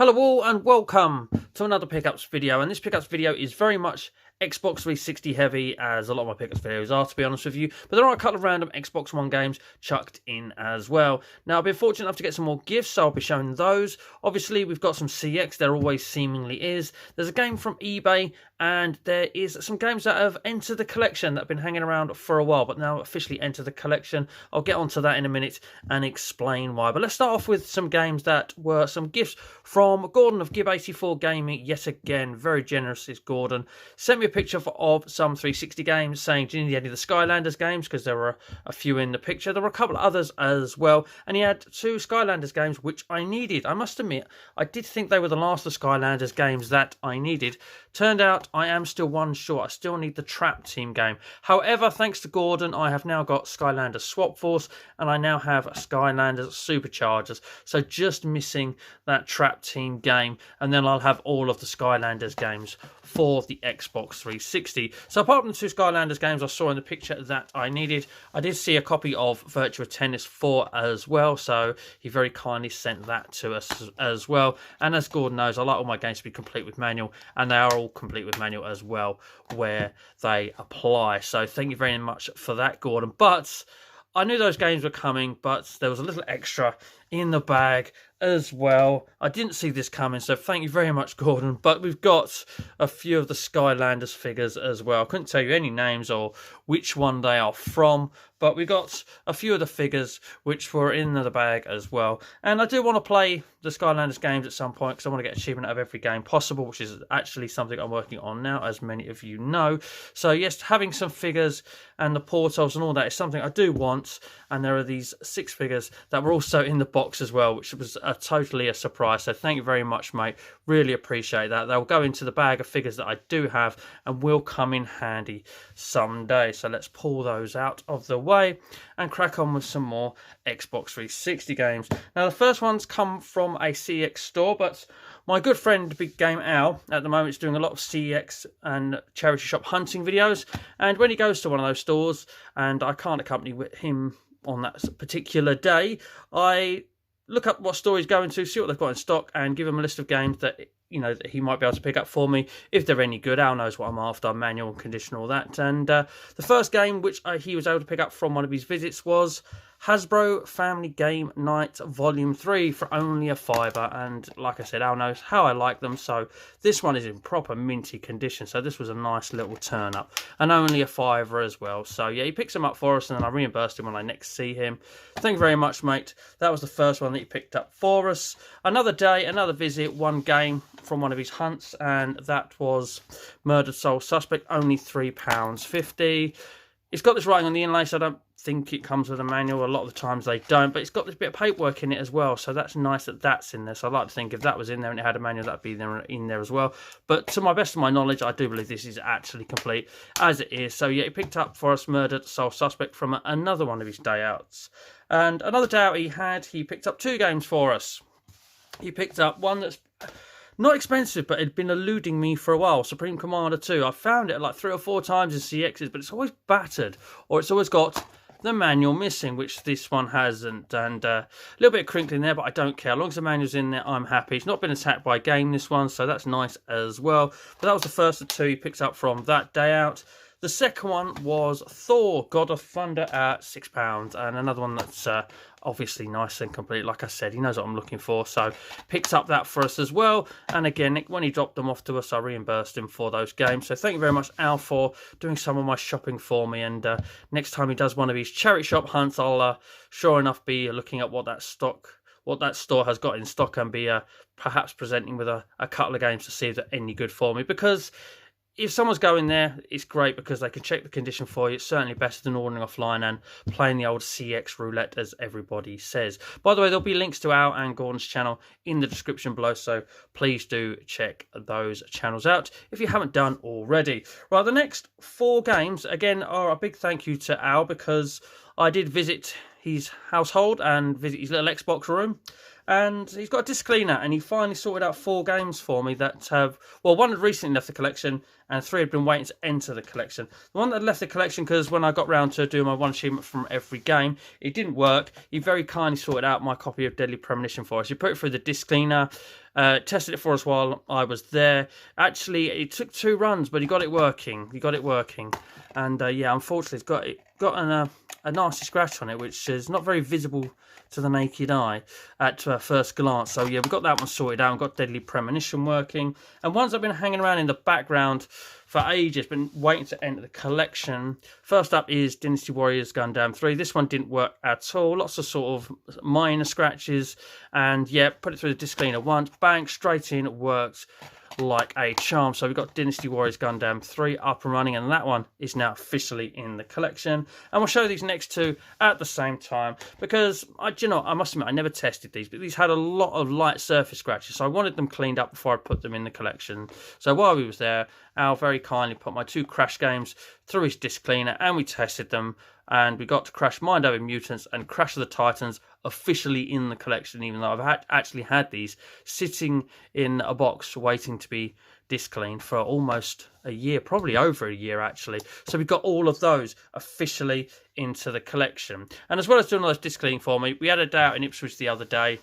Hello all and welcome to another pickups video, and this pickups video is very much Xbox 360 heavy, as a lot of my pickups videos are, to be honest with you, but there are a couple of random Xbox One games chucked in as well. Now, I've been fortunate enough to get some more gifts, so I'll be showing those. Obviously, we've got some CEX, there always seemingly is. There's a game from eBay, and there is some games that have entered the collection that have been hanging around for a while, but now officially entered the collection. I'll get onto that in a minute and explain why. But let's start off with some games that were some gifts from Gordon of Gib84 Gaming. Yet again, very generous is Gordon. Sent me a picture of some 360 games, saying, do you need any of the Skylanders games? Because there were a few in the picture. There were a couple of others as well. And he had 2 Skylanders games, which I needed. I must admit, I did think they were the last of the Skylanders games that I needed. Turned out I am still one short. I still need the Trap Team game. However, thanks to Gordon, I have now got Skylanders Swap Force, and I now have Skylanders Superchargers. So just missing that Trap Team game, and then I'll have all of the Skylanders games for the Xbox 360. So apart from the 2 Skylanders games I saw in the picture that I needed, I did see a copy of Virtua Tennis 4 as well, so he very kindly sent that to us as well. And as Gordon knows, I like all my games to be complete with manual, and they are all complete with manual as well where they apply. So thank you very much for that, Gordon. But I knew those games were coming, but there was a little extra in the bag as well. I didn't see this coming, so thank you very much, Gordon. But we've got a few of the Skylanders figures as well. I couldn't tell you any names or which one they are from, but we got a few of the figures which were in the bag as well. And I do want to play the Skylanders games at some point, because I want to get achievement out of every game possible, which is actually something I'm working on now, as many of you know. So yes, having some figures and the portals and all that is something I do want. And there are these 6 figures that were also in the box as well, which was totally a surprise. So thank you very much, mate. Really appreciate that. They'll go into the bag of figures that I do have and will come in handy someday. So let's pull those out of the way and crack on with some more Xbox 360 games. Now, the first ones come from a CEX store, but my good friend Big Game Al at the moment is doing a lot of CEX and charity shop hunting videos, and when he goes to one of those stores and I can't accompany with him on that particular day, I look up what store he's going to, see what they've got in stock, and give him a list of games that, you know, that he might be able to pick up for me if they're any good. Al knows what I'm after, manual and condition, all that. And the first game which he was able to pick up from one of his visits was Hasbro Family Game Night Volume 3 for only a £5. And like I said, Al knows how I like them, so this one is in proper minty condition. So this was a nice little turn up, and only a £5 as well. So yeah, he picks them up for us, and then I reimbursed him when I next see him. Thank you very much, mate. That was the first one that he picked up for us. Another day, another visit, one game from one of his hunts, and that was Murdered Soul Suspect, only £3.50. It's got this writing on the inlay, so I don't think it comes with a manual. A lot of the times they don't, but it's got this bit of paperwork in it as well, so that's nice that that's in there. So I'd like to think if that was in there and it had a manual, that'd be in there as well. But to my best of my knowledge, I do believe this is actually complete as it is. So yeah, he picked up for us Murdered Soul Suspect from another one of his day outs. And another day out he picked up 2 games for us. He picked up one that's not expensive, but it had been eluding me for a while. Supreme Commander 2. I found it like 3 or 4 times in CXs, but it's always battered, or it's always got the manual missing, which this one hasn't. And a little bit of crinkling there, but I don't care. As long as the manual's in there, I'm happy. It's not been attacked by a game, this one, so that's nice as well. But that was the first of 2 he picked up from that day out. The second one was Thor, God of Thunder at £6, and another one that's obviously nice and complete. Like I said, he knows what I'm looking for, so picked up that for us as well. And again, when he dropped them off to us, I reimbursed him for those games. So thank you very much, Al, for doing some of my shopping for me. And next time he does one of his charity shop hunts, I'll sure enough be looking at what that store has got in stock, and be perhaps presenting with a couple of games to see if they're any good for me. Because if someone's going there, it's great because they can check the condition for you. It's certainly better than ordering offline and playing the old CX roulette, as everybody says. By the way, there'll be links to Al and Gordon's channel in the description below, so please do check those channels out if you haven't done already. Right, the next 4 games, again, are a big thank you to Al, because I did visit his household and visit his little Xbox room, and he's got a disc cleaner, and he finally sorted out 4 games for me that have, well, one had recently left the collection and 3 had been waiting to enter the collection. The one that left the collection, because when I got round to doing my 1 achievement from every game, it didn't work. He very kindly sorted out my copy of Deadly Premonition for us. He put it through the disc cleaner, tested it for us while I was there. Actually, it took 2 runs, but he got it working. And yeah, unfortunately, it's got a nasty scratch on it, which is not very visible to the naked eye at first glance. So yeah, we've got that one sorted out. We've got Deadly Premonition working, and ones I've been hanging around in the background for ages, been waiting to enter the collection. First up is Dynasty Warriors Gundam 3. This one didn't work at all. Lots of sort of minor scratches, and yeah, put it through the disc cleaner once, bang, straight in, it works like a charm. So we've got Dynasty Warriors Gundam 3 up and running, and that one is now officially in the collection. And we'll show these next 2 at the same time, because I must admit, I never tested these, but these had a lot of light surface scratches, so I wanted them cleaned up before I put them in the collection. So while we was there, Al very kindly put my 2 Crash games through his disc cleaner, and we tested them, and we got to Crash Mind Over Mutants and Crash of the Titans officially in the collection, even though I've actually had these sitting in a box waiting to be disc cleaned for almost a year, probably over a year actually. So we've got all of those officially into the collection. And as well as doing all those disc cleaning for me, we had a day out in Ipswich the other day,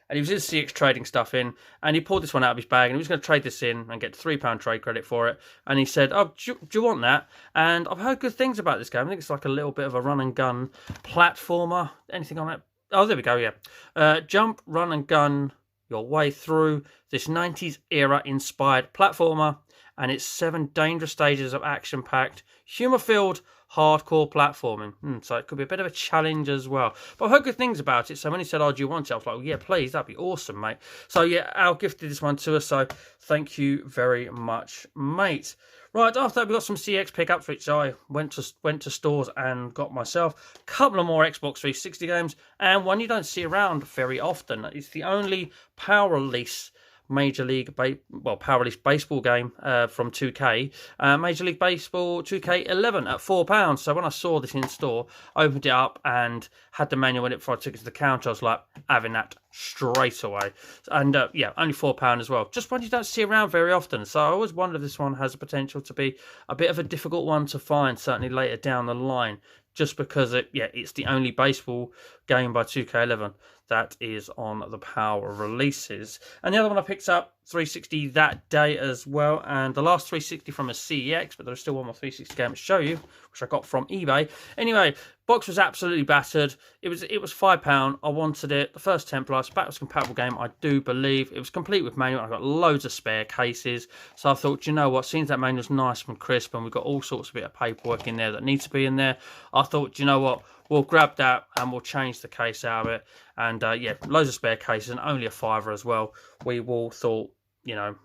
and he was in CEX trading stuff in, and he pulled this one out of his bag, and he was going to trade this in and get £3 trade credit for it. And he said, "Oh, do you want that?" And I've heard good things about this game. I think it's like a little bit of a run and gun platformer. Anything on it? Oh, there we go, yeah. Jump, run and gun your way through this 90s era inspired platformer, and it's 7 dangerous stages of action-packed, humour-filled, hardcore platforming. So it could be a bit of a challenge as well. But I've heard good things about it, so when he said, "Oh, do you want it?" I was like, "Well, yeah, please, that'd be awesome, mate." So yeah, Al gifted this one to us, so thank you very much, mate. Right, after that we got some CX pickups, which I went to stores and got myself. A couple of more Xbox 360 games, and one you don't see around very often. It's the only power release Major League Power Release Baseball game from 2K, Major League Baseball 2K11 at £4. So when I saw this in store, I opened it up and had the manual in it before I took it to the counter. I was like, having that straight away. And yeah, only £4 as well. Just one you don't see around very often. So I always wonder if this one has the potential to be a bit of a difficult one to find, certainly later down the line, just because it's the only baseball game by 2K11 that is on the power releases. And the other one I picked up 360 that day as well, and the last 360 from a CEX, but there's still one more 360 game to show you, which I got from eBay. Anyway, box was absolutely battered. It was £5. I wanted it. The first Templars, backwards compatible game, I do believe. It was complete with manual. I got loads of spare cases, so I thought, you know what, seeing that manual's nice and crisp, and we've got all sorts of bit of paperwork in there that needs to be in there, I thought, you know what, we'll grab that and we'll change the case out of it. And yeah, loads of spare cases and only a £5 as well. We all thought, you know,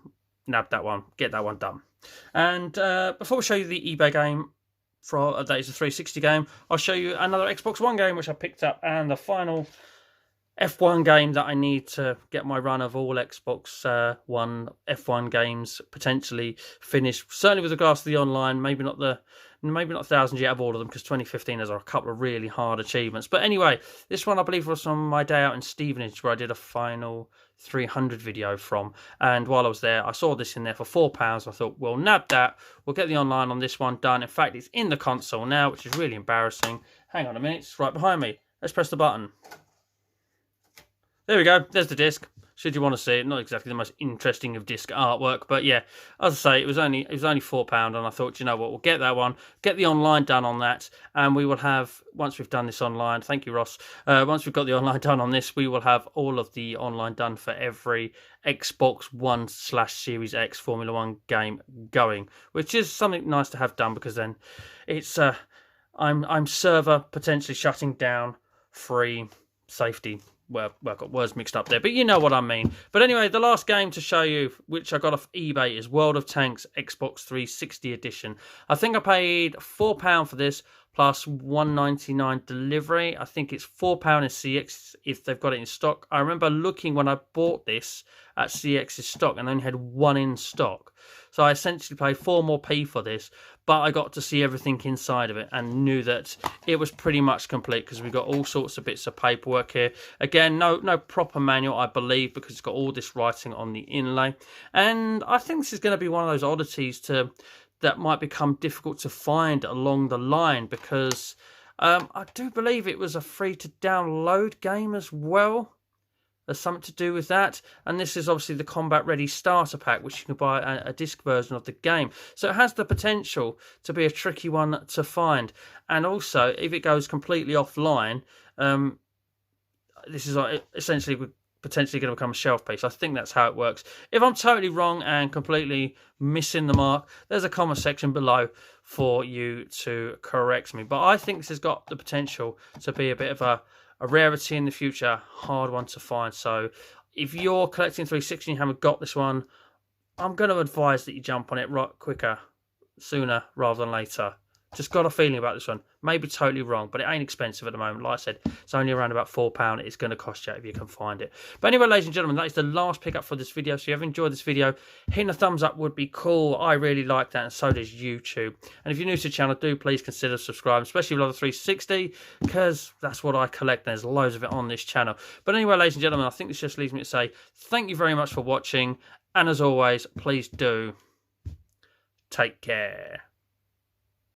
nab that one, get that one done. And before we show you the eBay game, that is a 360 game, I'll show you another Xbox One game which I picked up, and the final F1 game that I need to get my run of all Xbox One F1 games potentially finished. Certainly with regards to the online, maybe not 1,000 yet of all of them, because 2015 has a couple of really hard achievements. But anyway, this one I believe was on my day out in Stevenage, where I did a final 300 video from. And while I was there, I saw this in there for £4. I thought, well, nab that. We'll get the online on this one done. In fact, it's in the console now, which is really embarrassing. Hang on a minute, it's right behind me. Let's press the button. There we go, there's the disc. Should you want to see it, not exactly the most interesting of disc artwork, but yeah, as I say, it was only £4, and I thought, you know what, we'll get that one, get the online done on that, and we will have, once we've done this online, thank you, Ross, once we've got the online done on this, we will have all of the online done for every Xbox One/Series X Formula One game going, which is something nice to have done, because then it's I'm server potentially shutting down, free, safety. Well, I've got words mixed up there, but you know what I mean. But anyway, the last game to show you, which I got off eBay, is World of Tanks Xbox 360 Edition. I think I paid £4 for this, plus $1.99 delivery. I think it's £4 in CX if they've got it in stock. I remember looking when I bought this at CX's stock and they only had one in stock. So I essentially paid 4 more p for this, but I got to see everything inside of it and knew that it was pretty much complete because we got all sorts of bits of paperwork here. Again, no proper manual, I believe, because it's got all this writing on the inlay. And I think this is going to be one of those oddities that might become difficult to find along the line, because I do believe it was a free-to-download game as well. There's something to do with that. And this is obviously the Combat Ready Starter Pack, which you can buy a disc version of the game. So it has the potential to be a tricky one to find. And also, if it goes completely offline, this is essentially potentially going to become a shelf piece. I think that's how it works. If I'm totally wrong and completely missing the mark, there's a comment section below for you to correct me. But I think this has got the potential to be a bit of a rarity in the future, hard one to find. So if you're collecting 360 and you haven't got this one, I'm going to advise that you jump on it sooner rather than later. Just got a feeling about this one. Maybe totally wrong, but it ain't expensive at the moment. Like I said, it's only around about £4. It's going to cost you if you can find it. But anyway, ladies and gentlemen, that is the last pickup for this video. So if you have enjoyed this video, hitting a thumbs up would be cool. I really like that, and so does YouTube. And if you're new to the channel, do please consider subscribing, especially if you love the 360, because that's what I collect. There's loads of it on this channel. But anyway, ladies and gentlemen, I think this just leaves me to say thank you very much for watching. And as always, please do take care.